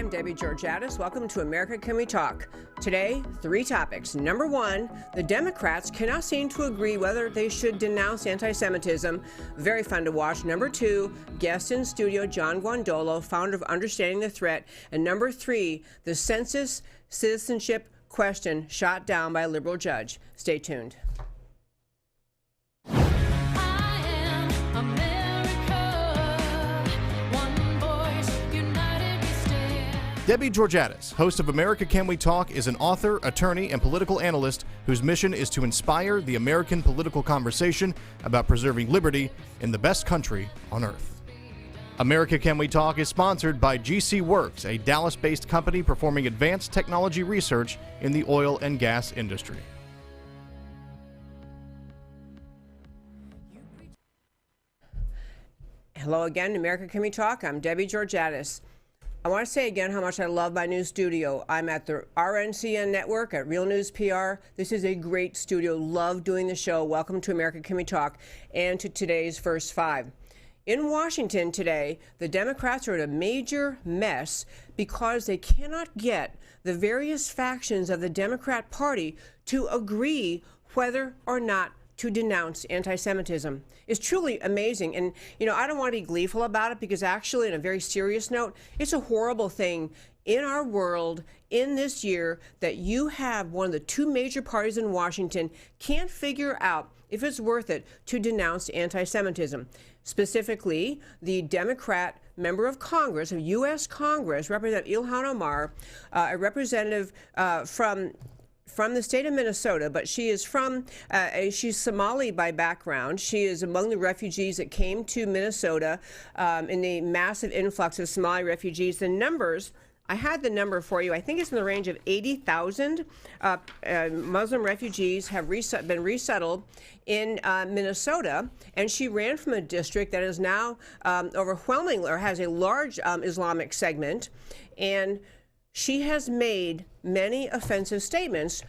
I'm Debbie Georgatos. Welcome to America Can We Talk? Today, 3 topics. Number 1, the Democrats cannot seem to agree whether they should denounce anti-Semitism. Very fun to watch. Number 2, guest in studio John Guandolo, founder of Understanding the Threat. And number 3, the Census Citizenship question shot down by a liberal judge. Stay tuned. Debbie Georgatos, host of America Can We Talk, is an author, attorney, and political analyst whose mission is to inspire the American political conversation about preserving liberty in the best country on earth. America Can We Talk is sponsored by GC Works, a Dallas-based company performing advanced technology research in the oil and gas industry. Hello again, America Can We Talk? I'm Debbie Georgatos. I want to say again how much I love my new studio. I'm at the RNCN network at Real News PR. This is a great studio. Love doing the show. Welcome to America Can We Talk and to today's First 5. In Washington today, the Democrats are in a major mess because they cannot get the various factions of the Democrat Party to agree whether or not to denounce anti-Semitism. Is truly amazing. And, I don't want to be gleeful about it because actually, on a very serious note, it's a horrible thing in our world in this year that you have one of the 2 major parties in Washington can't figure out if it's worth it to denounce anti-Semitism. Specifically, the Democrat member of Congress, of U.S. Congress, Representative Ilhan Omar, a representative from the state of Minnesota, but she is she's Somali by background. She is among the refugees that came to Minnesota in the massive influx of Somali refugees. The numbers, I had the number for you. I think it's in the range of 80,000 Muslim refugees have been resettled in Minnesota, and she ran from a district that is now overwhelming or has a large Islamic segment, and she has made many offensive statements,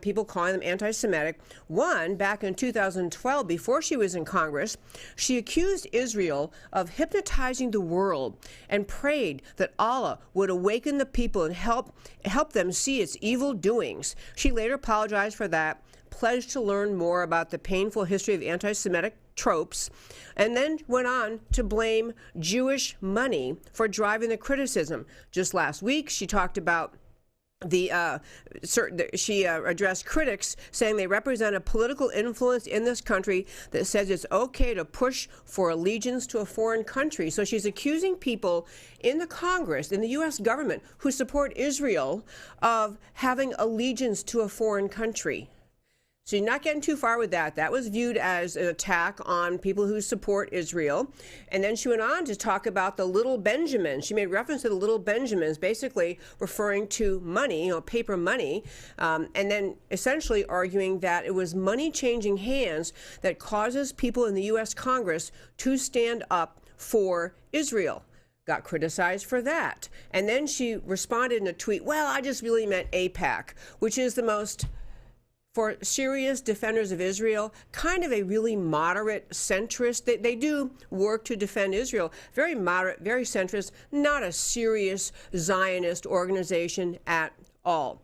people calling them anti-Semitic. One, back in 2012, before she was in Congress, she accused Israel of hypnotizing the world and prayed that Allah would awaken the people and help them see its evil doings. She later apologized for that, pledged to learn more about the painful history of anti-Semitic tropes, and then went on to blame Jewish money for driving the criticism. Just last week, she talked about she addressed critics saying they represent a political influence in this country that says it's okay to push for allegiance to a foreign country. So she's accusing people in the Congress, in the U.S. government, who support Israel of having allegiance to a foreign country. So you're not getting too far with that. That was viewed as an attack on people who support Israel. And then she went on to talk about the little Benjamins. She made reference to the little Benjamins, basically referring to money, paper money, and then essentially arguing that it was money changing hands that causes people in the U.S. Congress to stand up for Israel. Got criticized for that. And then she responded in a tweet, well, I just really meant AIPAC, which is the most, for serious defenders of Israel, kind of a really moderate centrist. They do work to defend Israel. Very moderate, very centrist, not a serious Zionist organization at all.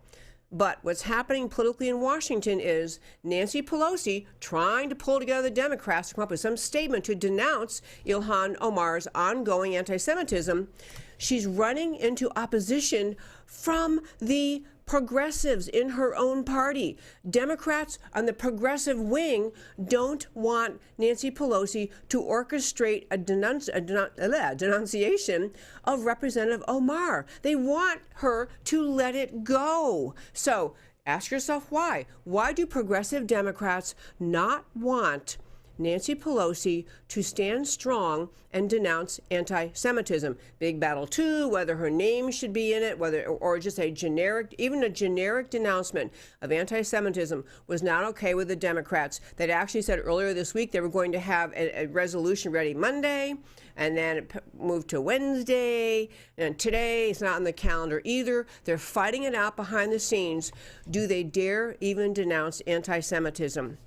But what's happening politically in Washington is Nancy Pelosi trying to pull together the Democrats to come up with some statement to denounce Ilhan Omar's ongoing anti-Semitism. She's running into opposition from the progressives in her own party. Democrats on the progressive wing don't want Nancy Pelosi to orchestrate a denunciation of Representative Omar. They want her to let it go. So ask yourself why. Why do progressive Democrats not want Nancy Pelosi to stand strong and denounce anti-Semitism? Big battle too, whether her name should be in it, or just even a generic denouncement of anti-Semitism was not okay with the Democrats. They'd actually said earlier this week they were going to have a resolution ready Monday, and then it moved to Wednesday, and today it's not on the calendar either. They're fighting it out behind the scenes. Do they dare even denounce anti-Semitism?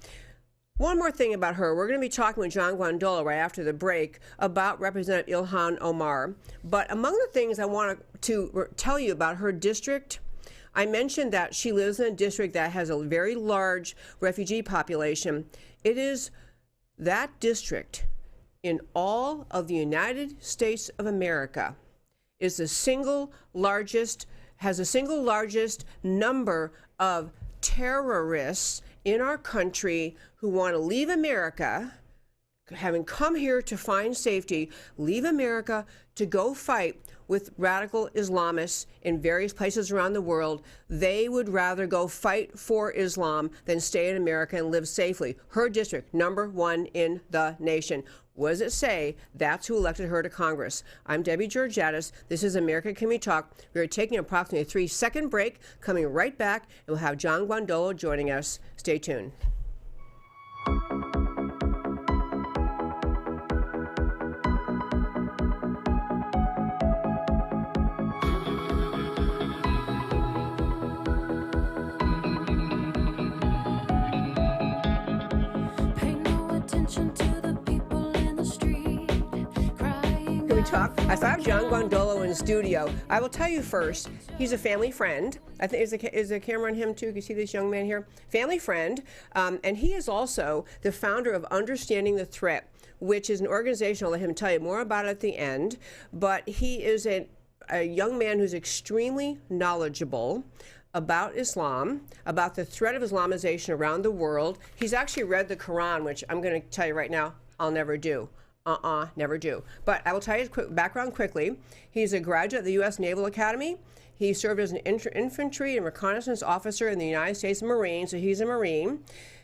One more thing about her. We're going to be talking with John Guandolo right after the break about Representative Ilhan Omar. But among the things I want to tell you about her district, I mentioned that she lives in a district that has a very large refugee population. It is that district in all of the United States of America is the single largest, has the single largest number of terrorists in our country who want to leave America, having come here to find safety, leave America to go fight with radical Islamists in various places around the world. They would rather go fight for Islam than stay in America and live safely. Her district, #1 in the nation. What does it say? That's who elected her to Congress. I'm Debbie Georgiadis. This is America Can We Talk. We're taking approximately a 3-second break, coming right back, and we'll have John Guandolo joining us. Stay tuned. Talk. I thought of John Guandolo in the studio. I will tell you first, he's a family friend. I think is the camera on him too? You see this young man here? Family friend. And he is also the founder of Understanding the Threat, which is an organization. I'll let him tell you more about it at the end. But he is a young man who's extremely knowledgeable about Islam, about the threat of Islamization around the world. He's actually read the Quran, which I'm going to tell you right now, I'll never do. Never do. But I will tell you his background quickly. He's a graduate of the U.S. Naval Academy. He served as an infantry and reconnaissance officer in the United States Marines, so he's a Marine.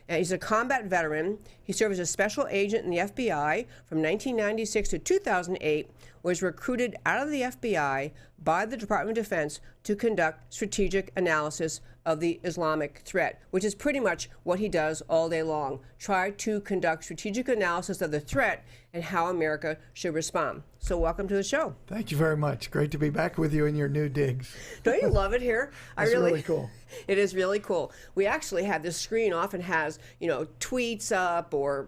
And he's a combat veteran. He served as a special agent in the FBI from 1996 to 2008, was recruited out of the FBI by the Department of Defense to conduct strategic analysis of the Islamic threat, which is pretty much what he does all day long. Try to conduct strategic analysis of the threat and how America should respond. So welcome to the show. Thank you very much. Great to be back with you in your new digs. Don't you love it here? It's really cool. It is really cool. We actually have this screen often has, tweets up or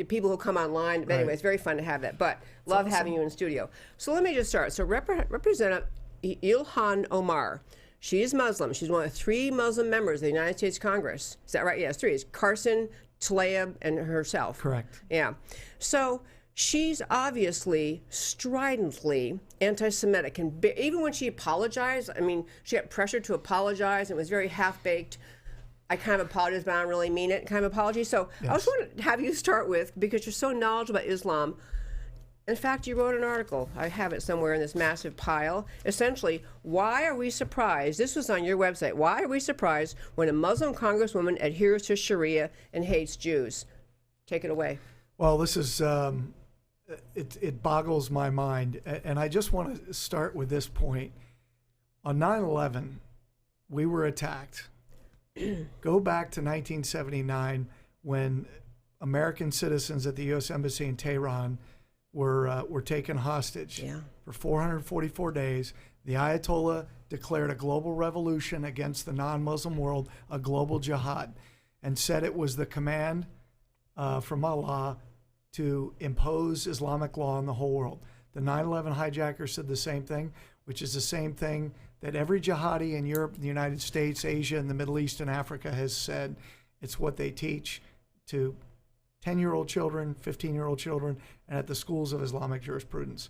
people who come online. But anyway, it's very fun to have that. But love having you in studio. So let me just start. So Representative Ilhan Omar. She is Muslim. She's one of 3 Muslim members of the United States Congress. Is that right? Yes, 3. It's Carson, Tlaib, and herself. Correct. Yeah. So she's obviously stridently anti-Semitic. And even when she apologized, she got pressured to apologize. And it was very half-baked. I kind of apologize, but I don't really mean it kind of apology. So yes. I just want to have you start with, because you're so knowledgeable about Islam. In fact, you wrote an article. I have it somewhere in this massive pile. Essentially, why are we surprised? This was on your website. Why are we surprised when a Muslim congresswoman adheres to Sharia and hates Jews? Take it away. Well, this is, it boggles my mind. And I just want to start with this point. On 9/11, we were attacked. Go back to 1979 when American citizens at the U.S. Embassy in Tehran were taken hostage for 444 days. The Ayatollah declared a global revolution against the non-Muslim world, a global jihad, and said it was the command from Allah to impose Islamic law on the whole world. The 9/11 hijackers said the same thing, which is the same thing that every jihadi in Europe, the United States, Asia, and the Middle East and Africa has said. It's what they teach to 10-year-old children, 15-year-old children, and at the schools of Islamic jurisprudence.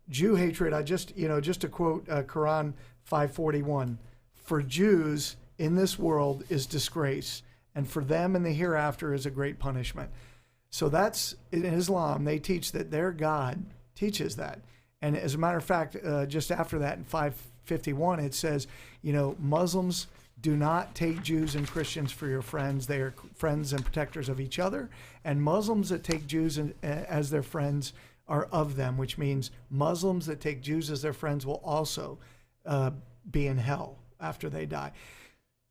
Jew hatred, just to quote Quran 5:41, for Jews in this world is disgrace, and for them in the hereafter is a great punishment. So that's, in Islam, they teach that their God teaches that. And as a matter of fact, just after that in 551, it says, Muslims do not take Jews and Christians for your friends. They are friends and protectors of each other. And Muslims that take Jews as their friends are of them, which means Muslims that take Jews as their friends will also be in hell after they die.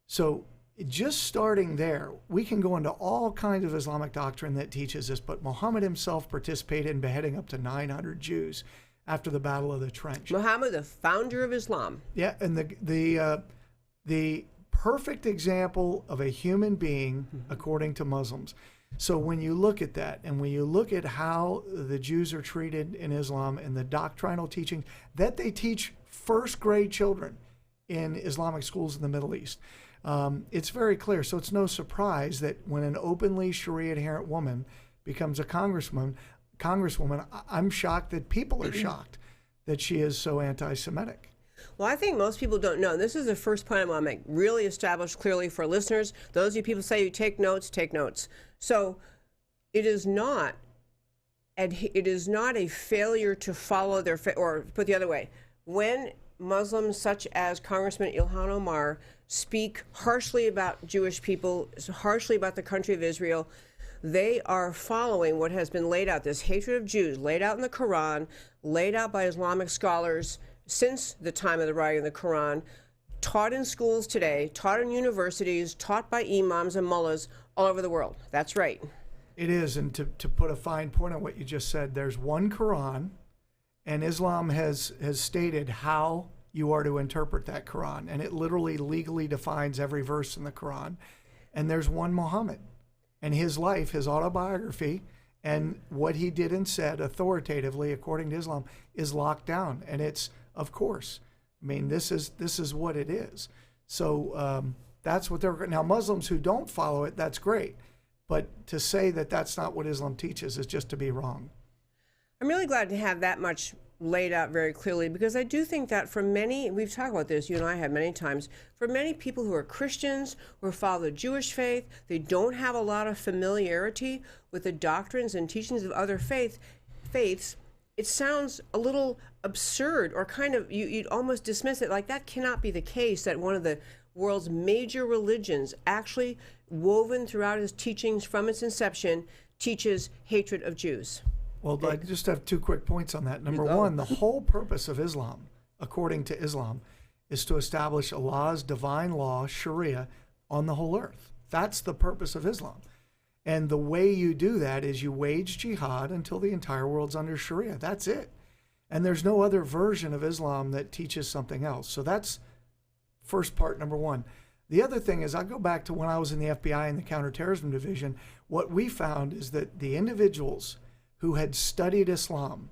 So just starting there, we can go into all kinds of Islamic doctrine that teaches this, but Muhammad himself participated in beheading up to 900 Jews after the Battle of the Trench. Muhammad, the founder of Islam. Yeah, and the perfect example of a human being according to Muslims. So when you look at that, and when you look at how the Jews are treated in Islam and the doctrinal teaching that they teach first grade children in Islamic schools in the Middle East, it's very clear. So it's no surprise that when an openly Sharia adherent woman becomes a congresswoman, I'm shocked that people are shocked that she is so anti-Semitic. Well, I think most people don't know. This is the first point I want to make, really established clearly for listeners. Those of you people say you take notes, take notes. So it is not a failure to follow their or put the other way. When Muslims such as Congressman Ilhan Omar speak harshly about Jewish people, harshly about the country of Israel, they are following what has been laid out, this hatred of Jews, laid out in the Quran, laid out by Islamic scholars since the time of the writing of the Quran, taught in schools today, taught in universities, taught by imams and mullahs all over the world. That's right. It is, and to put a fine point on what you just said, there's one Quran, and Islam has stated how you are to interpret that Quran, and it literally legally defines every verse in the Quran. And there's one Muhammad, and his life, his autobiography, and what he did and said authoritatively according to Islam is locked down, and it's, of course, I mean, this is what it is. So that's what they're now. Muslims who don't follow it, that's great, but to say that that's not what Islam teaches is just to be wrong. I'm really glad to have that much laid out very clearly, because I do think that for many, we've talked about this, you and I have many times, for many people who are Christians or follow the Jewish faith, they don't have a lot of familiarity with the doctrines and teachings of other faiths. It sounds a little absurd, or kind of, you'd almost dismiss it like that cannot be the case, that one of the world's major religions, actually woven throughout its teachings from its inception, teaches hatred of Jews. Well, I just have two quick points on that. Number one, the whole purpose of Islam, according to Islam, is to establish Allah's divine law, Sharia, on the whole earth. That's the purpose of Islam. And the way you do that is you wage jihad until the entire world's under Sharia. That's it. And there's no other version of Islam that teaches something else. So that's first part, number one. The other thing is, I go back to when I was in the FBI in the Counterterrorism Division. What we found is that the individuals who had studied Islam,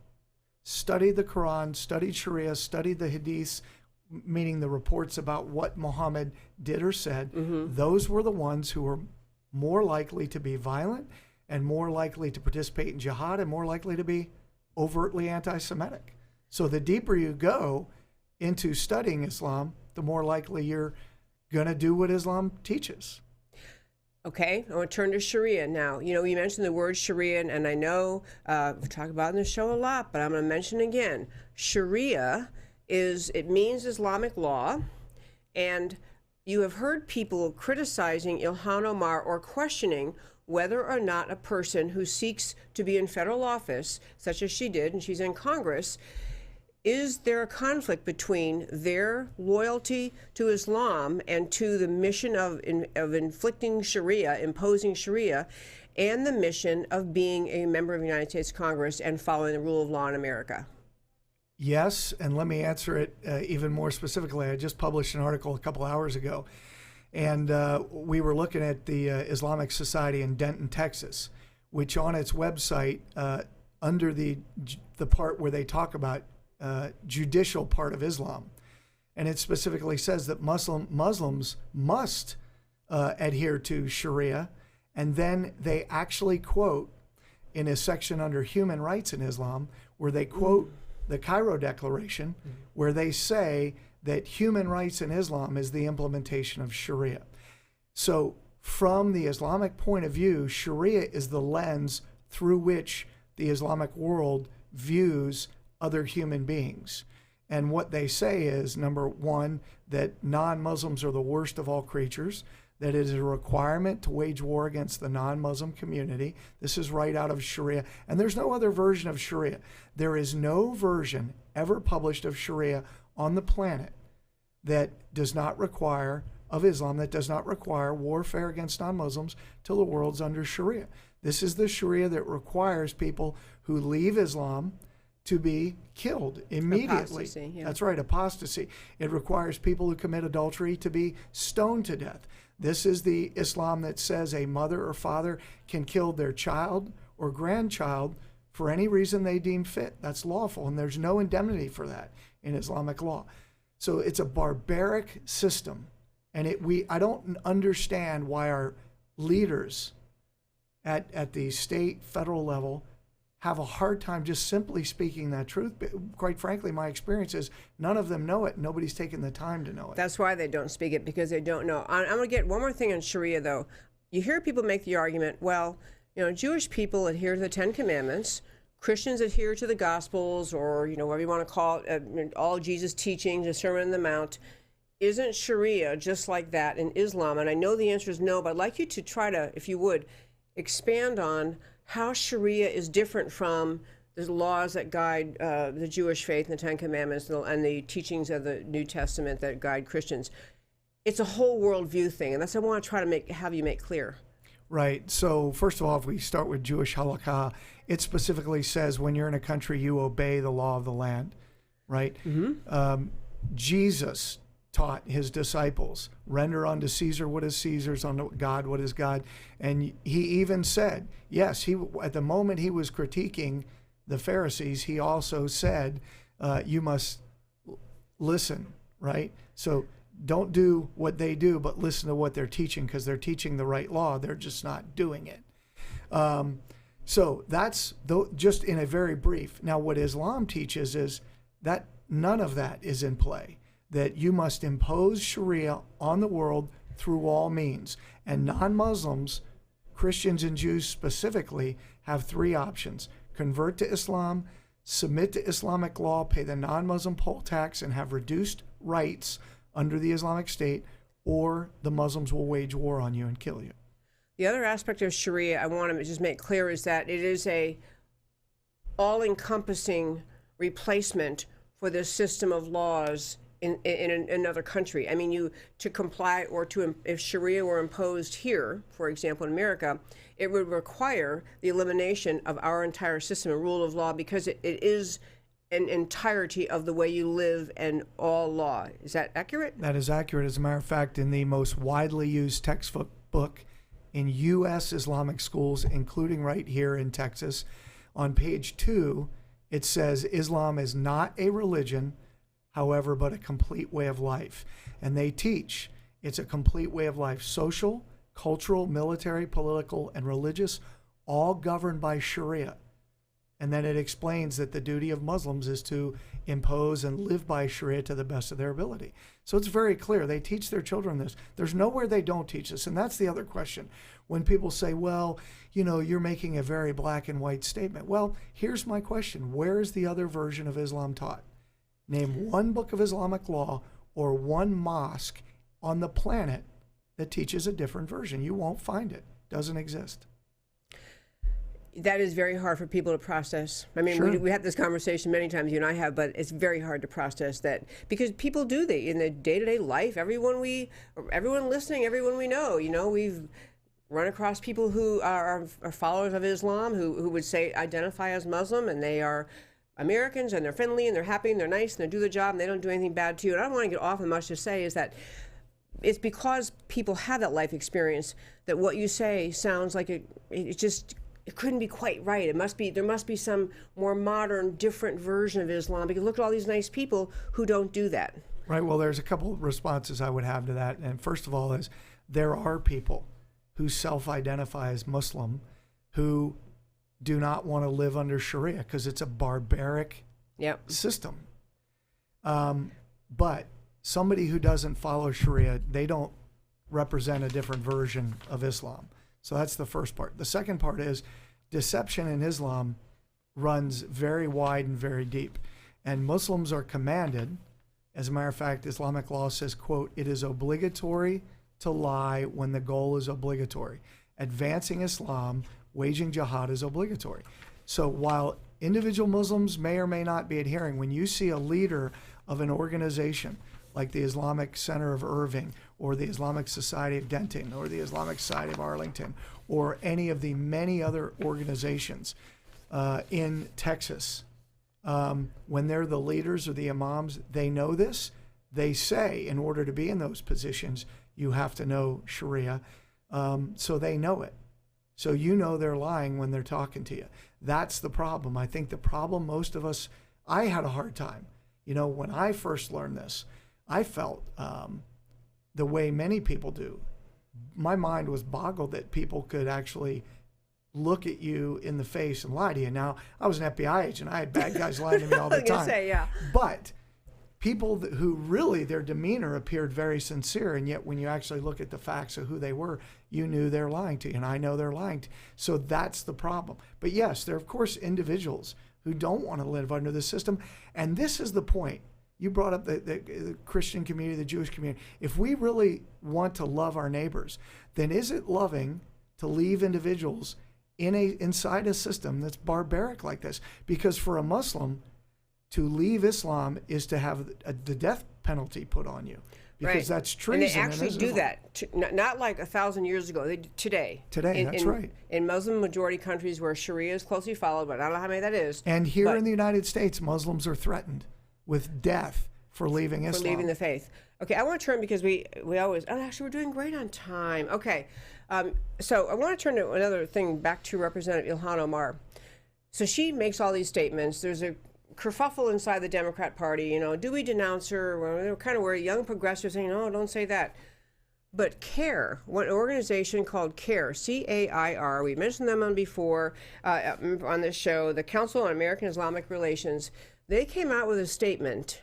studied the Quran, studied Sharia, studied the Hadiths, meaning the reports about what Muhammad did or said, those were the ones who were more likely to be violent and more likely to participate in jihad and more likely to be overtly anti-Semitic. So the deeper you go into studying Islam, the more likely you're going to do what Islam teaches. Okay, I want to turn to Sharia now. You know, you mentioned the word Sharia, and I know we talk about it in the show a lot, but I'm going to mention again. Sharia it means Islamic law, and you have heard people criticizing Ilhan Omar or questioning whether or not a person who seeks to be in federal office, such as she did, and she's in Congress, is there a conflict between their loyalty to Islam and to the mission of inflicting Sharia, imposing Sharia, and the mission of being a member of the United States Congress and following the rule of law in America? Yes, and let me answer it even more specifically. I just published an article a couple hours ago, and we were looking at the Islamic Society in Denton, Texas, which on its website, under the part where they talk about judicial part of Islam, and it specifically says that Muslims must adhere to Sharia, and then they actually quote in a section under human rights in Islam where they quote the Cairo Declaration, where they say that human rights in Islam is the implementation of Sharia. So from the Islamic point of view, Sharia is the lens through which the Islamic world views other human beings. And what they say is, number one, that non-Muslims are the worst of all creatures, that it is a requirement to wage war against the non-Muslim community. This is right out of Sharia. And there's no other version of Sharia. There is no version ever published of Sharia on the planet that does not require, of Islam, that does not require warfare against non-Muslims till the world's under Sharia. This is the Sharia that requires people who leave Islam to be killed immediately. Apostasy, yeah. That's right, apostasy. It requires people who commit adultery to be stoned to death. This is the Islam that says a mother or father can kill their child or grandchild for any reason they deem fit. That's lawful, and there's no indemnity for that in Islamic law. So it's a barbaric system, and I don't understand why our leaders at the state, federal level have a hard time just simply speaking that truth. But quite frankly, my experience is none of them know it. Nobody's taken the time to know it. That's why they don't speak it, because they don't know. I'm going to get one more thing on Sharia, though. You hear people make the argument, well, Jewish people adhere to the Ten Commandments. Christians adhere to the Gospels, or, whatever you want to call it, all Jesus' teachings, the Sermon on the Mount. Isn't Sharia just like that in Islam? And I know the answer is no, but I'd like you to try to, if you would, expand on how Sharia is different from the laws that guide the Jewish faith and the Ten Commandments and the teachings of the New Testament that guide Christians. It's a whole worldview thing, and that's what I want to try to have you make clear. Right. So first of all, if we start with Jewish halakha, it specifically says when you're in a country, you obey the law of the land, right? Mm-hmm. Jesus taught his disciples, render unto Caesar what is Caesar's, unto God what is God. And he even said, yes, at the moment he was critiquing the Pharisees, he also said, you must listen, right? So don't do what they do, but listen to what they're teaching, because they're teaching the right law. They're just not doing it. So that's just in a very brief. Now, what Islam teaches is that none of that is in play, that you must impose Sharia on the world through all means. And non-Muslims, Christians and Jews specifically, have three options: convert to Islam, submit to Islamic law, pay the non-Muslim poll tax, and have reduced rights under the Islamic State, or the Muslims will wage war on you and kill you. The other aspect of Sharia I want to just make clear is that it is a all-encompassing replacement for this system of laws in another country. I mean, to comply or if Sharia were imposed here, for example, in America, it would require the elimination of our entire system and rule of law, because it is an entirety of the way you live and all law. Is that accurate? That is accurate. As a matter of fact, in the most widely used textbook in U.S. Islamic schools, including right here in Texas, on page 2, it says Islam is not a religion, however, but a complete way of life. And they teach it's a complete way of life: social, cultural, military, political, and religious, all governed by Sharia. And then it explains that the duty of Muslims is to impose and live by Sharia to the best of their ability. So it's very clear. They teach their children this. There's nowhere they don't teach this. And that's the other question. When people say, well, you're making a very black and white statement. Well, here's my question. Where is the other version of Islam taught? Name one book of Islamic law or one mosque on the planet that teaches a different version. You won't find it. Doesn't exist. That is very hard for people to process. I mean, Sure. we had this conversation many times, you and I have, but it's very hard to process that, because people do in the day-to-day life. Everyone listening, everyone we know, we've run across people who are followers of Islam who would identify as Muslim, and they are Americans, and they're friendly, and they're happy, and they're nice, and they do the job, and they don't do anything bad to you. And I don't want to get off on much to say is that it's because people have that life experience that what you say sounds like it couldn't be quite right. There must be some more modern, different version of Islam, because look at all these nice people who don't do that. Right. Well, there's a couple of responses I would have to that. And first of all is there are people who self-identify as Muslim who do not want to live under Sharia because it's a barbaric system. But somebody who doesn't follow Sharia, they don't represent a different version of Islam. So that's the first part. The second part is deception in Islam runs very wide and very deep. And Muslims are commanded, as a matter of fact, Islamic law says, quote, it is obligatory to lie when the goal is obligatory. Advancing Islam, waging jihad is obligatory. So while individual Muslims may or may not be adhering, when you see a leader of an organization like the Islamic Center of Irving, or the Islamic Society of Denton, or the Islamic Society of Arlington, or any of the many other organizations in Texas, When they're the leaders or the imams, they know this. They say in order to be in those positions, you have to know Sharia. So they know it. So you know they're lying when they're talking to you. That's the problem. I think the problem most of us, I had a hard time. You know, when I first learned this, I felt the way many people do. My mind was boggled that people could actually look at you in the face and lie to you. Now, I was an FBI agent. I had bad guys lying to me all the time. Yeah. But people who really, their demeanor appeared very sincere, and yet when you actually look at the facts of who they were, you knew they're lying to you, and I know they're lying to you. So that's the problem. But yes, there are, of course, individuals who don't want to live under the system, and this is the point. You brought up the Christian community, the Jewish community. If we really want to love our neighbors, then is it loving to leave individuals inside a system that's barbaric like this? Because for a Muslim, to leave Islam is to have the death penalty put on you, because that's treason. And they actually do that, not like 1,000 years ago. They today. That's right. In Muslim majority countries where Sharia is closely followed, but I don't know how many that is. And here in the United States, Muslims are threatened with death for leaving Islam. For leaving the faith. Okay, I want to turn, because we always, actually we're doing great on time. Okay, so I want to turn to another thing, back to Representative Ilhan Omar. So she makes all these statements. There's a kerfuffle inside the Democrat Party. You know, do we denounce her? Well, they're kind of worried. Young progressives saying, no, don't say that. But CAIR, an organization called CAIR, C-A-I-R, we mentioned them on before on this show, the Council on American Islamic Relations, they came out with a statement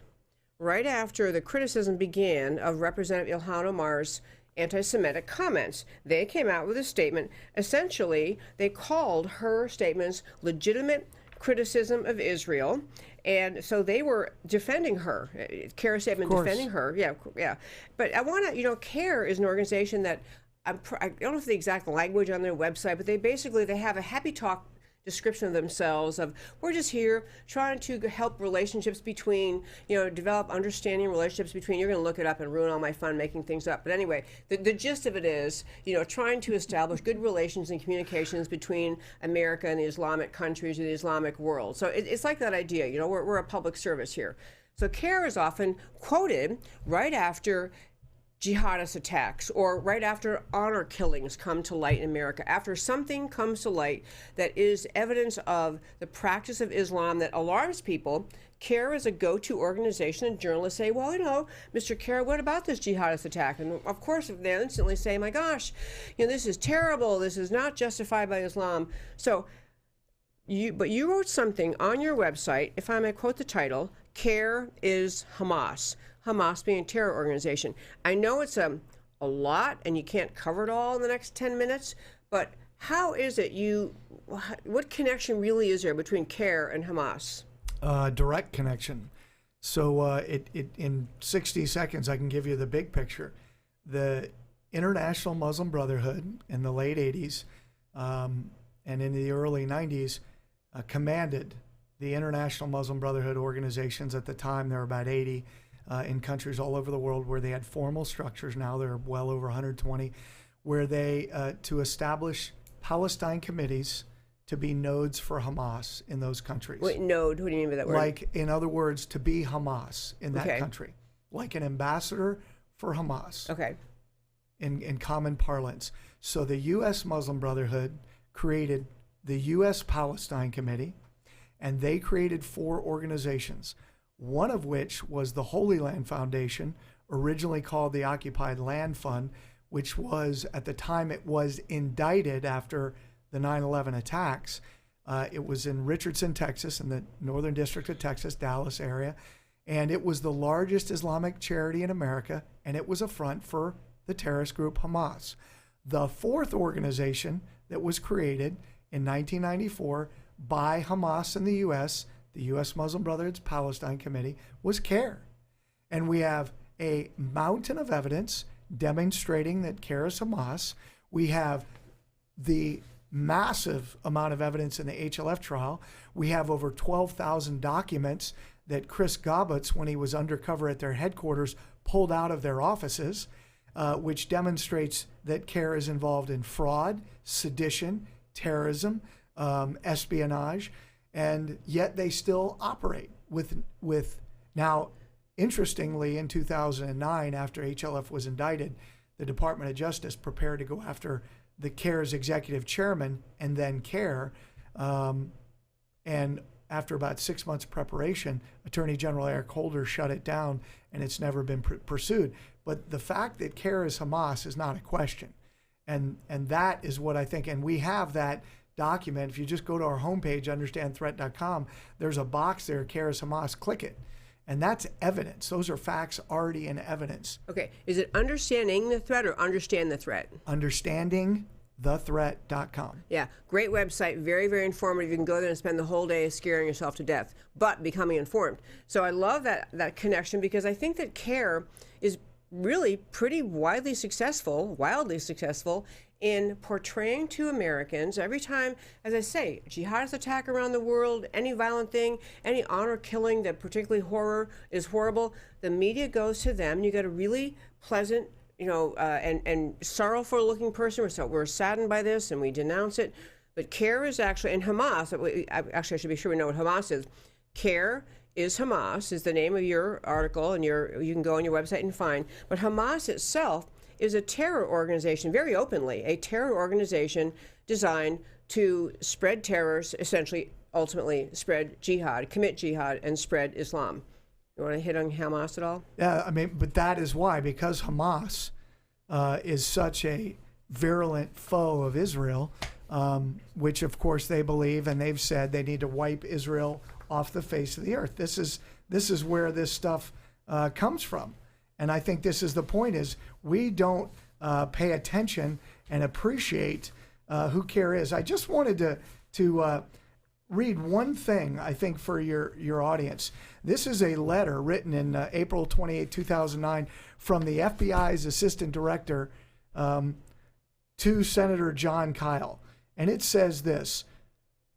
right after the criticism began of Representative Ilhan Omar's anti-Semitic comments. They came out with a statement. Essentially, they called her statements legitimate criticism of Israel, and so they were defending her. CAIR statement defending her. Yeah. But I want to, CAIR is an organization that I don't know if the exact language on their website, but they have a happy talk description of themselves of, we're just here trying to help relationships between, develop understanding relationships between, you're going to look it up and ruin all my fun making things up. But anyway, the gist of it is, trying to establish good relations and communications between America and the Islamic countries or the Islamic world. So it's like that idea, we're a public service here. So CAIR is often quoted right after jihadist attacks or right after honor killings come to light in America. After something comes to light that is evidence of the practice of Islam that alarms people, CAIR is a go-to organization, and journalists say, well, Mr. CAIR, what about this jihadist attack? And of course, they instantly say, my gosh, this is terrible. This is not justified by Islam. So, you wrote something on your website, if I may quote the title, CAIR is Hamas. Hamas being a terror organization. I know it's a lot and you can't cover it all in the next 10 minutes, but how is it what connection really is there between CAIR and Hamas? Direct connection. So in 60 seconds, I can give you the big picture. The International Muslim Brotherhood in the late 80s and in the early 90s commanded the International Muslim Brotherhood organizations. At the time, there were about 80 in countries all over the world where they had formal structures. Now there are well over 120, where they to establish Palestine committees to be nodes for Hamas in those countries. Wait, node? What do you mean by that word? Like, in other words, to be Hamas in that country, like an ambassador for Hamas. Okay. In common parlance. So the U.S. Muslim Brotherhood created the U.S. Palestine Committee, and they created 4 organizations, one of which was the Holy Land Foundation, originally called the Occupied Land Fund, which was, at the time it was indicted after the 9/11 attacks. It was in Richardson, Texas, in the Northern District of Texas, Dallas area, and it was the largest Islamic charity in America, and it was a front for the terrorist group Hamas. The 4th organization that was created in 1994 by Hamas in the U.S., the U.S. Muslim Brotherhood's Palestine Committee, was CAIR. And we have a mountain of evidence demonstrating that CAIR is Hamas. We have the massive amount of evidence in the HLF trial. We have over 12,000 documents that Chris Gobbets, when he was undercover at their headquarters, pulled out of their offices, which demonstrates that CAIR is involved in fraud, sedition, terrorism, espionage. and yet they still operate with now. Interestingly, in 2009, after HLF was indicted, the Department of Justice prepared to go after the CARE's executive chairman and then CARE. And after about 6 months of preparation, Attorney General Eric Holder shut it down, and it's never been pursued. But the fact that CARE is Hamas is not a question. And that is what I think. And we have that document. If you just go to our homepage, understandthreat.com, there's a box there, CARE is Hamas, click it. And that's evidence. Those are facts already in evidence. Okay. Is it understanding the threat or understand the threat? Understandingthethreat.com. Yeah. Great website. Very, very informative. You can go there and spend the whole day scaring yourself to death, but becoming informed. So I love that connection, because I think that CARE is really pretty wildly successful in portraying to Americans every time, as I say, jihadist attack around the world, any violent thing, any honor killing that particularly is horrible, the media goes to them. You get a really pleasant, and sorrowful looking person. We're saddened by this and we denounce it. But CARE is actually, and Hamas, actually I should be sure we know what Hamas is. CARE is Hamas, is the name of your article, and you can go on your website and find. But Hamas itself is a terror organization, very openly, a terror organization designed to spread terrors, essentially, ultimately spread jihad, commit jihad, and spread Islam. You want to hit on Hamas at all? Yeah, I mean, but that is why, because Hamas is such a virulent foe of Israel, which of course they believe, and they've said they need to wipe Israel off the face of the earth. This is where this stuff comes from. And I think this is the point, is we don't pay attention and appreciate who CARE is. I just wanted to read one thing, I think, for your audience. This is a letter written in April 28, 2009 from the FBI's assistant director to Senator John Kyle. And it says this: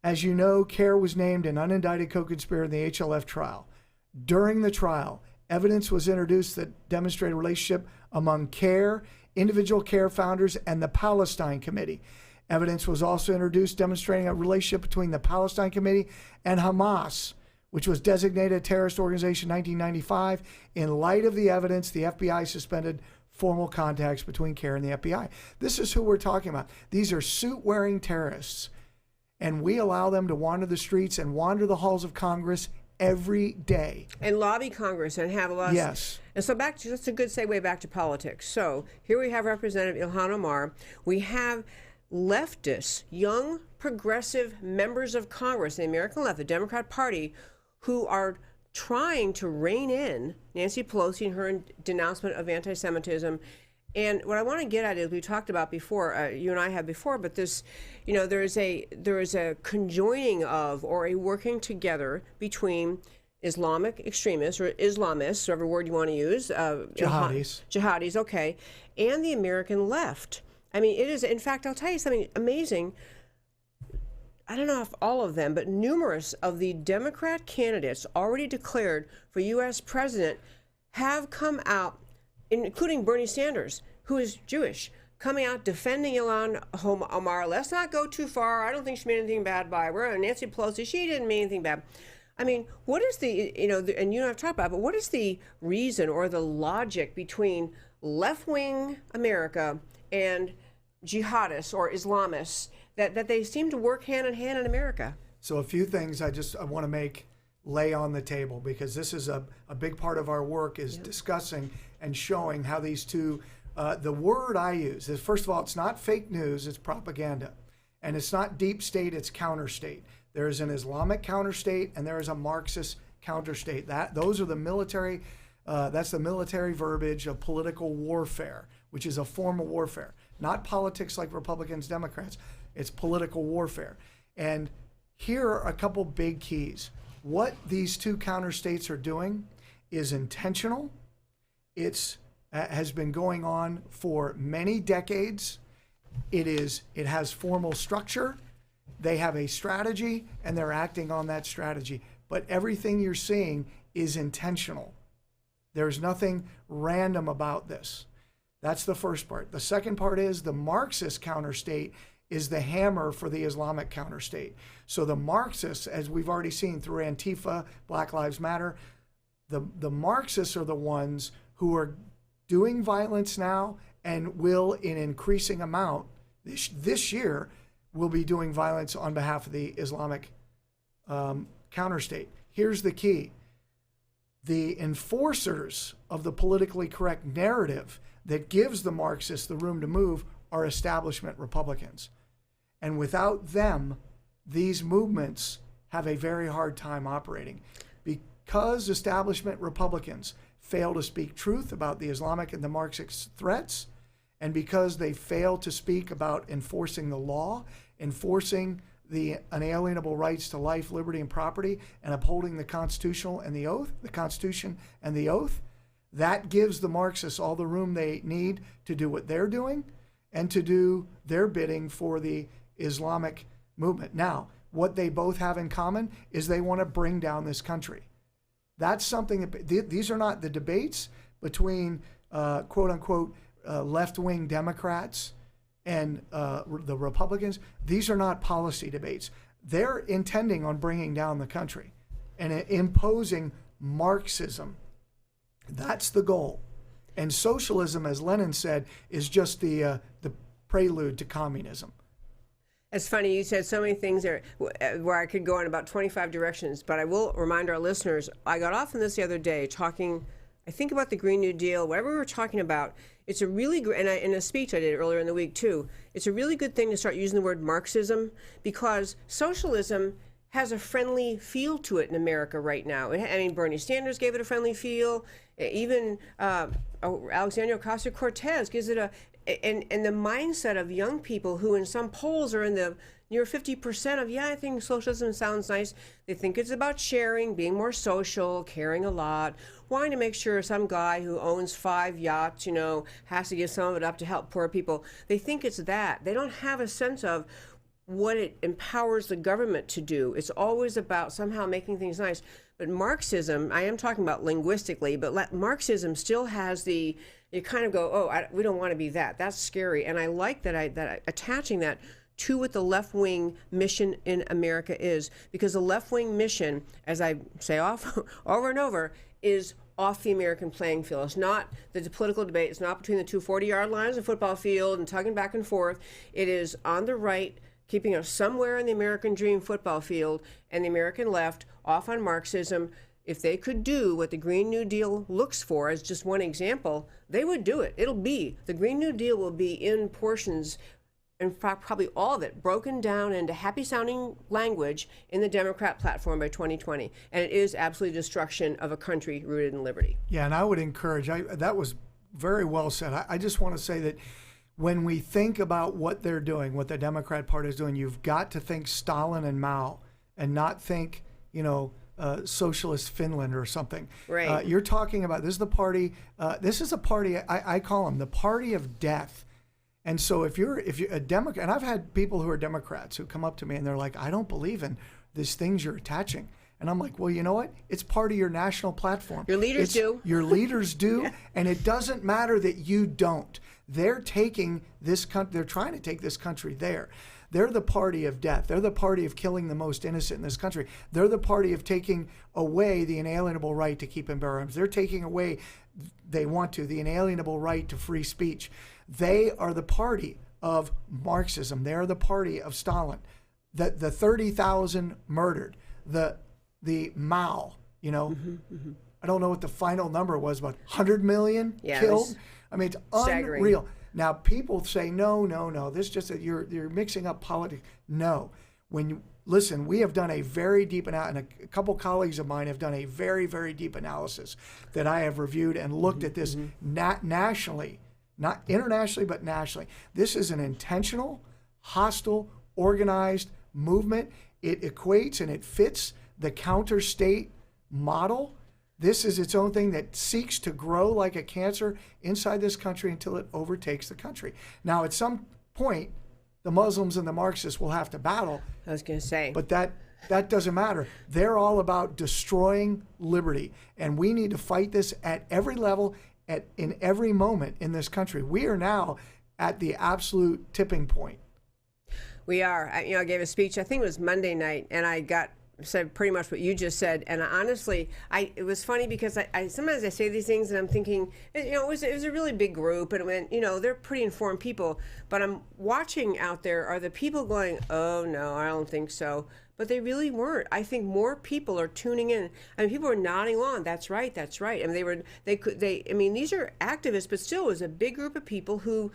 as you know, CARE was named an unindicted co-conspirator in the HLF trial. During the trial, evidence was introduced that demonstrated a relationship among CARE, individual CARE founders, and the Palestine Committee. Evidence was also introduced demonstrating a relationship between the Palestine Committee and Hamas, which was designated a terrorist organization in 1995. In light of the evidence, the FBI suspended formal contacts between CARE and the FBI. This is who we're talking about. These are suit-wearing terrorists, and we allow them to wander the streets and wander the halls of Congress every day. And lobby Congress and have a lot of... Yes. And so that's a good segue back to politics. So here we have Representative Ilhan Omar. We have leftists, young progressive members of Congress, the American left, the Democrat Party, who are trying to rein in Nancy Pelosi and her denouncement of anti-Semitism. And what I want to get at is, we talked about before, you and I have before, but this, there is a conjoining of, or a working together between Islamic extremists, or Islamists, whatever word you want to use. Jihadis, okay, and the American left. I mean, it is, in fact, I'll tell you something amazing. I don't know if all of them, but numerous of the Democrat candidates already declared for U.S. president have come out, including Bernie Sanders, who is Jewish, coming out defending Ilhan Omar. Let's not go too far. I don't think she made anything bad by her. Nancy Pelosi, she didn't mean anything bad. I mean, what is and you and I have talked about it, but what is the reason or the logic between left-wing America and jihadists or Islamists that they seem to work hand in hand in America? So a few things I want to lay on the table, because this is a big part of our work, is discussing and showing how these two, the word I use is, first of all, it's not fake news, it's propaganda. And it's not deep state, it's counter state. There is an Islamic counter state and there is a Marxist counter state. Those are the military, that's the military verbiage of political warfare, which is a form of warfare. Not politics like Republicans, Democrats. It's political warfare. And here are a couple big keys. What these two counter states are doing is intentional. It has been going on for many decades. It has formal structure. They have a strategy and they're acting on that strategy. But everything you're seeing is intentional. There's nothing random about this. That's the first part. The second part is the Marxist counter state is the hammer for the Islamic counterstate. So the Marxists, as we've already seen through Antifa, Black Lives Matter, the Marxists are the ones who are doing violence now and will, in increasing amount, this year, will be doing violence on behalf of the Islamic counterstate. Here's the key. The enforcers of the politically correct narrative that gives the Marxists the room to move are establishment Republicans. And without them, these movements have a very hard time operating. Because establishment Republicans fail to speak truth about the Islamic and the Marxist threats, and because they fail to speak about enforcing the law, enforcing the unalienable rights to life, liberty, and property, and upholding the Constitution and the oath, that gives the Marxists all the room they need to do what they're doing and to do their bidding for the Islamic movement. Now, what they both have in common is they want to bring down this country. That's something that these are not the debates between quote unquote left-wing Democrats and the Republicans. These are not policy debates. They're intending on bringing down the country and imposing Marxism. That's the goal. And socialism, as Lenin said, is just the prelude to communism. It's funny, you said so many things there where I could go in about 25 directions, but I will remind our listeners, I got off on this the other day talking, I think, about the Green New Deal, whatever we were talking about. It's a really great, and in a speech I did earlier in the week too, it's a really good thing to start using the word Marxism, because socialism has a friendly feel to it in America right now. I mean, Bernie Sanders gave it a friendly feel. Even Alexandria Ocasio-Cortez gives it a, and the mindset of young people who in some polls are in the near 50% of, yeah, I think socialism sounds nice. They think it's about sharing, being more social, caring a lot, wanting to make sure some guy who owns 5 yachts, has to give some of it up to help poor people. They think it's that. They don't have a sense of what it empowers the government to do. It's always about somehow making things nice. But Marxism, I am talking about linguistically, but Marxism still has you kind of go, we don't want to be that. That's scary. And I like that attaching that to what the left-wing mission in America is, because the left-wing mission, as I say over and over, is off the American playing field. It's not the political debate. It's not between the two 40-yard lines of football field and tugging back and forth. It is on the right, keeping us somewhere in the American dream football field, and the American left off on Marxism. If they could do what the Green New Deal looks for, as just one example, they would do it. The Green New Deal will be in portions, in fact, probably all of it, broken down into happy-sounding language in the Democrat platform by 2020. And it is absolutely destruction of a country rooted in liberty. Yeah, and I would encourage, that was very well said. I just want to say that when we think about what they're doing, what the Democrat Party is doing, you've got to think Stalin and Mao and not think, socialist Finland or something. Right. You're talking about, this is the party, I call them the party of death. And so if you're a Democrat, and I've had people who are Democrats who come up to me and they're like, I don't believe in these things you're attaching. And I'm like, well, you know what? It's part of your national platform. Your leaders do. Your leaders do. Yeah. And it doesn't matter that you don't. They're taking this country, they're trying to take this country there. They're the party of death. They're the party of killing the most innocent in this country. They're the party of taking away the inalienable right to keep and bear arms. They're taking away, they want to, the inalienable right to free speech. They are the party of Marxism. They are the party of Stalin. The 30,000 murdered, the Mao, I don't know what the final number was, but 100 million killed. I mean, it's staggering. Unreal. Now, people say, no, this is just that you're mixing up politics. No. Listen, we have done a very deep analysis, and a couple colleagues of mine have done a very, very deep analysis that I have reviewed and looked at this nationally, not internationally, but nationally. This is an intentional, hostile, organized movement. It equates and it fits the counter-state model. This is its own thing that seeks to grow like a cancer inside this country until it overtakes the country. Now, at some point, the Muslims and the Marxists will have to battle. I was going to say. But that doesn't matter. They're all about destroying liberty. And we need to fight this at every level, in every moment in this country. We are now at the absolute tipping point. We are. I gave a speech, I think it was Monday night, and I said pretty much what you just said. And honestly, it was funny because I sometimes I say these things and I'm thinking, it was a really big group, and it went, they're pretty informed people. But I'm watching out there, are the people going, oh no, I don't think so. But they really weren't. I think more people are tuning in. I mean, people were nodding along. That's right. That's right. I mean, these are activists, but still, it was a big group of people who,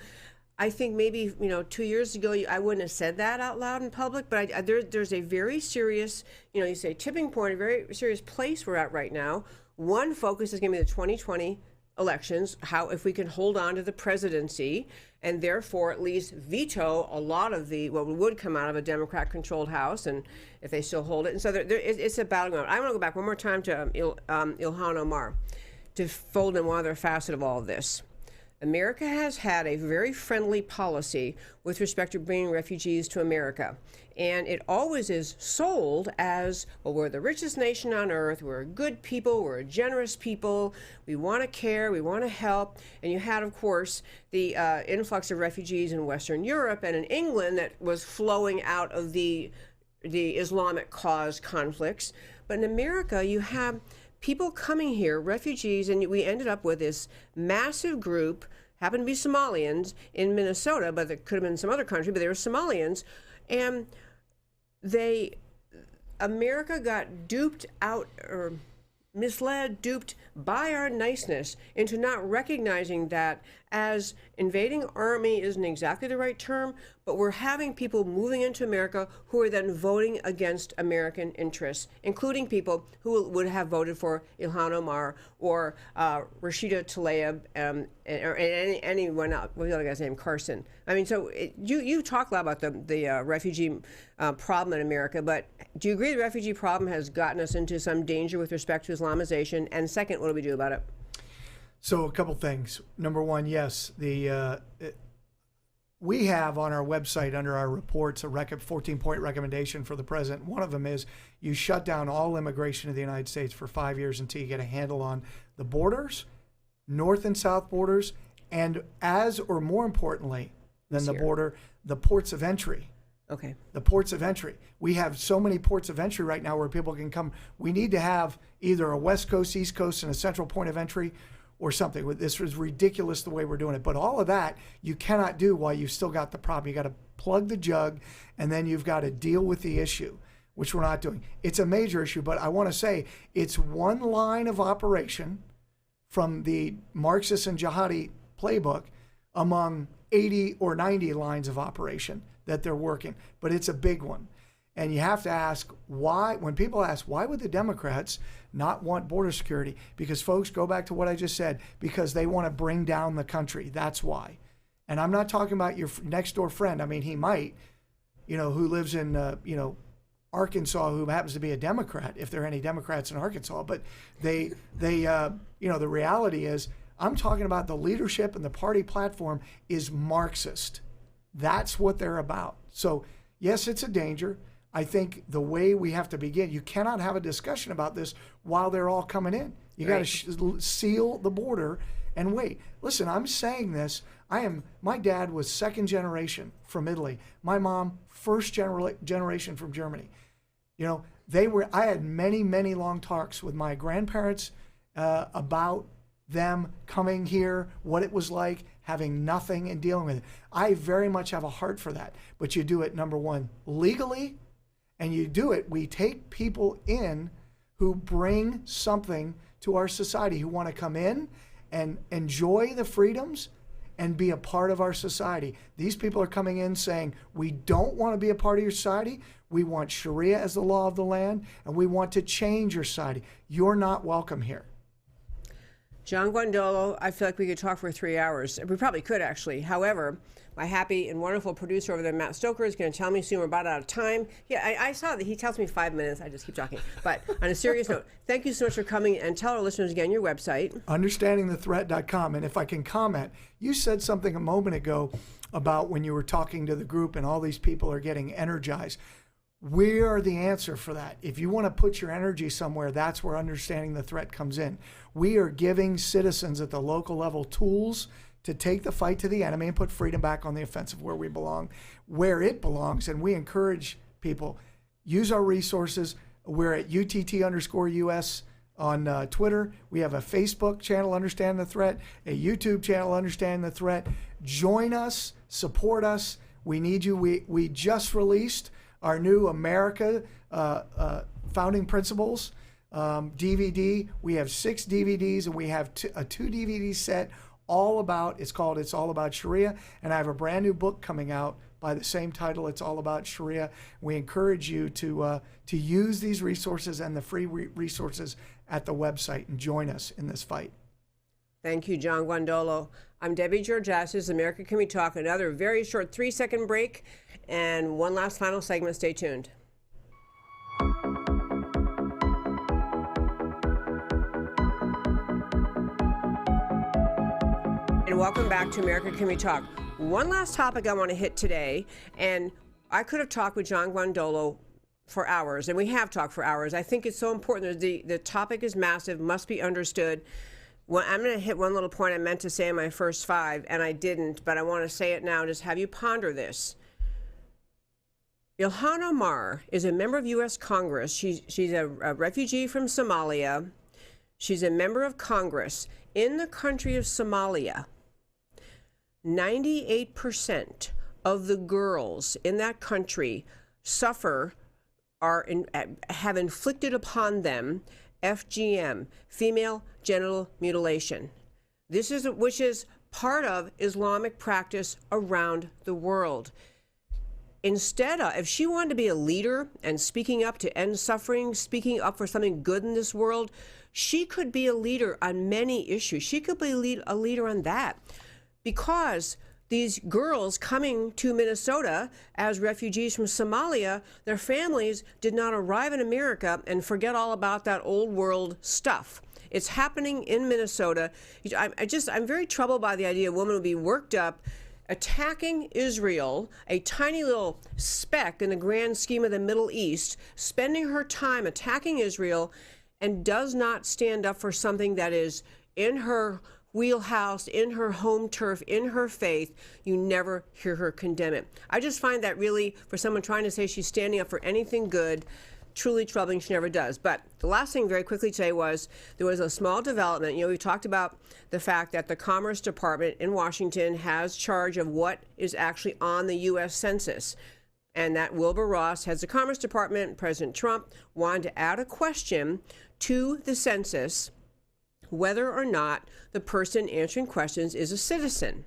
I think maybe 2 years ago I wouldn't have said that out loud in public. But there's a very serious, you say tipping point, a very serious place we're at right now. One focus is going to be the 2020 elections, how if we can hold on to the presidency and therefore at least veto a lot of what would come out of a Democrat-controlled House, and if they still hold it. And so it's a battle going on. I want to go back one more time to Ilhan Omar to fold in one other facet of all of this. America has had a very friendly policy with respect to bringing refugees to America. And it always is sold as, well, we're the richest nation on earth, we're good people, we're a generous people, we want to care, we want to help. And you had, of course, the influx of refugees in Western Europe and in England that was flowing out of the Islamic caused conflicts. But in America, you have people coming here, refugees, and we ended up with this massive group, happened to be Somalians in Minnesota, but it could have been some other country, but they were Somalians. And America got duped out, or duped by our niceness into not recognizing that as invading army isn't exactly the right term, but we're having people moving into America who are then voting against American interests, including people who would have voted for Ilhan Omar or Rashida Tlaib or anyone else. What's the other guy's name? Carson. I mean, so you talk a lot about the refugee problem in America, but do you agree the refugee problem has gotten us into some danger with respect to Islamization? And second, what do we do about it? So a couple things. Number one, yes, we have on our website under our reports a 14-point recommendation for the president. One of them is you shut down all immigration to the United States for 5 years until you get a handle on the borders, north and south borders, and or more importantly than the border, the ports of entry. Okay. The ports of entry. We have so many ports of entry right now where people can come. We need to have either a West Coast, East Coast, and a central point of entry or something. This is ridiculous the way we're doing it. But all of that you cannot do while you've still got the problem. You got to plug the jug, and then you've got to deal with the issue, which we're not doing. It's a major issue, but I want to say it's one line of operation from the Marxist and jihadi playbook among 80 or 90 lines of operation that they're working. But it's a big one. And you have to ask why, when people ask, why would the Democrats not want border security? Because folks, go back to what I just said, because they want to bring down the country. That's why. And I'm not talking about your next door friend. I mean, he might, who lives in, Arkansas, who happens to be a Democrat, if there are any Democrats in Arkansas. But the reality is, I'm talking about the leadership, and the party platform is Marxist. That's what they're about. So yes, it's a danger. I think the way we have to begin, you cannot have a discussion about this while they're all coming in. You got to seal the border and wait. Listen, I'm saying this. My dad was second generation from Italy. My mom, first generation from Germany. I had many, many long talks with my grandparents about them coming here, what it was like, having nothing and dealing with it. I very much have a heart for that. But you do it, number one, legally, and we take people in who bring something to our society, who want to come in and enjoy the freedoms and be a part of our society. These people are coming in saying, we don't want to be a part of your society. We want Sharia as the law of the land, and we want to change your society. You're not welcome here. John Guandolo, I feel like we could talk for 3 hours. We probably could, actually. However, my happy and wonderful producer over there, Matt Stoker, is going to tell me soon we're about out of time. Yeah, I saw that he tells me 5 minutes. I just keep talking. But on a serious note, thank you so much for coming, and tell our listeners again your website. Understandingthethreat.com. And if I can comment, you said something a moment ago about when you were talking to the group and all these people are getting energized. We are the answer for that. If you want to put your energy somewhere, that's where Understanding the Threat comes in. We are giving citizens at the local level tools to take the fight to the enemy and put freedom back on the offensive where it belongs. And we encourage people, use our resources. We're at UTT_US on Twitter. We have a Facebook channel, Understand the Threat, a YouTube channel, Understand the Threat. Join us, support us. We need you. We just released our new America Founding Principles DVD. We have 6 DVDs, and we have a 2 DVD set all about, it's All About Sharia. And I have a brand new book coming out by the same title, It's All About Sharia. We encourage you to use these resources and the free resources at the website and join us in this fight. Thank you, John Guandolo. I'm Debbie Georgatos. This is America Can We Talk? Another very short 3-second break and one last final segment. Stay tuned. And welcome back to America Can We Talk? One last topic I want to hit today, and I could have talked with John Guandolo for hours, and we have talked for hours. I think it's so important. The topic is massive, must be understood. Well, I'm going to hit one little point I meant to say in my first 5, and I didn't, but I want to say it now, just have you ponder this. Ilhan Omar is a member of U.S. Congress. She's a refugee from Somalia. She's a member of Congress. In the country of Somalia, 98% of the girls in that country have inflicted upon them FGM, female genital mutilation. Which is part of Islamic practice around the world. Instead of, if she wanted to be a leader and speaking up to end suffering, speaking up for something good in this world, she could be a leader on many issues. She could be a leader on that. Because these girls coming to Minnesota as refugees from Somalia, their families did not arrive in America and forget all about that old world stuff. It's happening in Minnesota. I'm very troubled by the idea a woman would be worked up attacking Israel, a tiny little speck in the grand scheme of the Middle East, spending her time attacking Israel, and does not stand up for something that is in her wheelhouse, in her home turf, in her faith. You never hear her condemn it. I just find that really, for someone trying to say she's standing up for anything good, truly troubling. She never does. But the last thing very quickly today was there was a small development. We talked about the fact that the Commerce Department in Washington has charge of what is actually on the U.S. Census, and that Wilbur Ross heads the Commerce Department. President Trump wanted to add a question to the census whether or not the person answering questions is a citizen.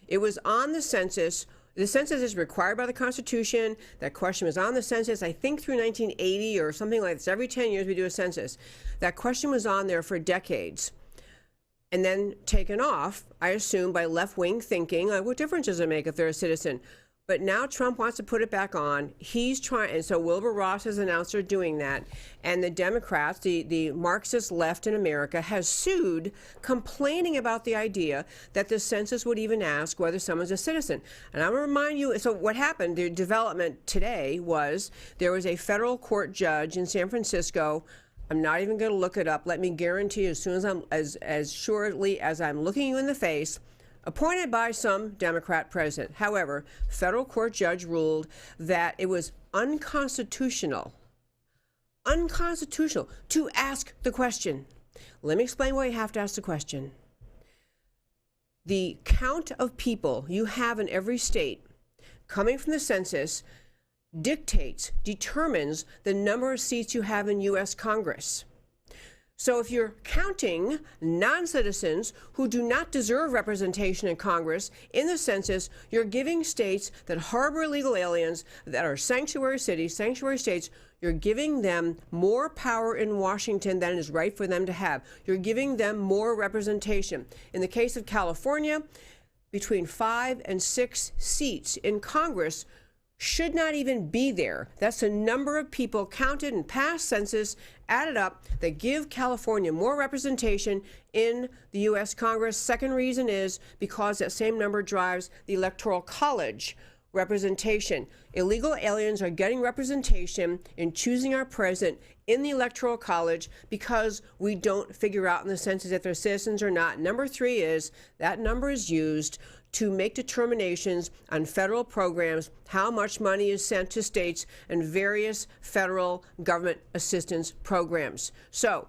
It was on the census. The census is required by the Constitution. That question was on the census, I think, through 1980 or something like this. Every 10 years we do a census. That question was on there for decades and then taken off, I assume, by left-wing thinking. What difference does it make if they're a citizen? But now Trump wants to put it back on. He's trying, and so Wilbur Ross has announced they're doing that. And the Democrats, the Marxist left in America, has sued, complaining about the idea that the census would even ask whether someone's a citizen. And I'm going to remind you, so what happened, the development today was there was a federal court judge in San Francisco. I'm not even going to look it up. Let me guarantee you, as soon as I'm, as surely as I'm looking you in the face, appointed by some Democrat president. However, federal court judge ruled that it was unconstitutional to ask the question. Let me explain why you have to ask the question. The count of people you have in every state coming from the census determines the number of seats you have in U.S. Congress. So if you're counting non-citizens who do not deserve representation in Congress in the census, you're giving states that harbor illegal aliens, that are sanctuary cities, sanctuary states, you're giving them more power in Washington than is right for them to have. You're giving them more representation. In the case of California, between 5 and 6 seats in Congress should not even be there. That's the number of people counted in past census, added up, that give California more representation in the U.S. Congress. Second reason is because that same number drives the Electoral College, representation. Illegal aliens are getting representation in choosing our president in the Electoral College because we don't figure out in the census if they're citizens or not. Number 3 is that number is used to make determinations on federal programs, how much money is sent to states and various federal government assistance programs. So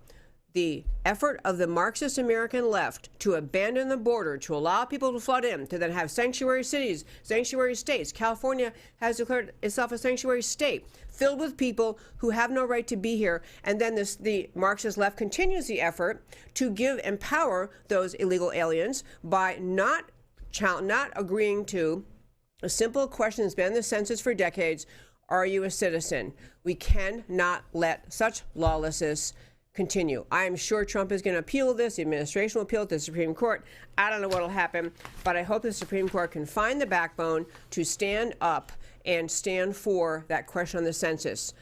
the effort of the Marxist American left to abandon the border, to allow people to flood in, to then have sanctuary cities, sanctuary states. California has declared itself a sanctuary state filled with people who have no right to be here. And then the Marxist left continues the effort to empower those illegal aliens by not agreeing to a simple question that's been in the census for decades: are you a citizen? We cannot let such lawlessness continue. I am sure Trump is going to appeal this. The administration will appeal it to the Supreme Court. I don't know what will happen, but I hope the Supreme Court can find the backbone to stand up and stand for that question on the census.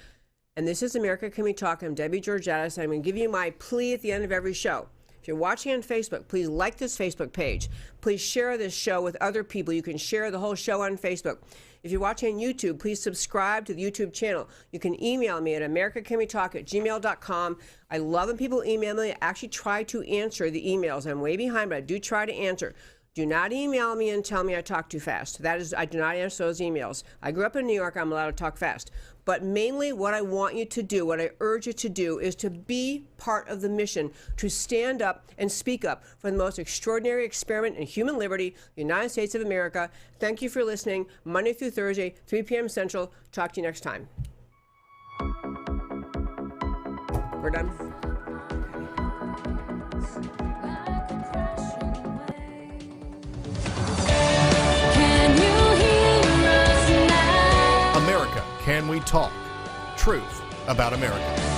And this is America Can We Talk? I'm Debbie Georgatos. I'm going to give you my plea at the end of every show. If you're watching on Facebook, please like this Facebook page. Please share this show with other people. You can share the whole show on Facebook. If you're watching on YouTube, please subscribe to the YouTube channel. You can email me at americacanwetalk@gmail.com. I love when people email me. I actually try to answer the emails. I'm way behind, but I do try to answer. Do not email me and tell me I talk too fast. I do not answer those emails. I grew up in New York. I'm allowed to talk fast. But mainly what I want you to do, what I urge you to do, is to be part of the mission, to stand up and speak up for the most extraordinary experiment in human liberty, the United States of America. Thank you for listening. Monday through Thursday, 3 p.m. Central. Talk to you next time. We're done. America, Can We Talk? Truth about America.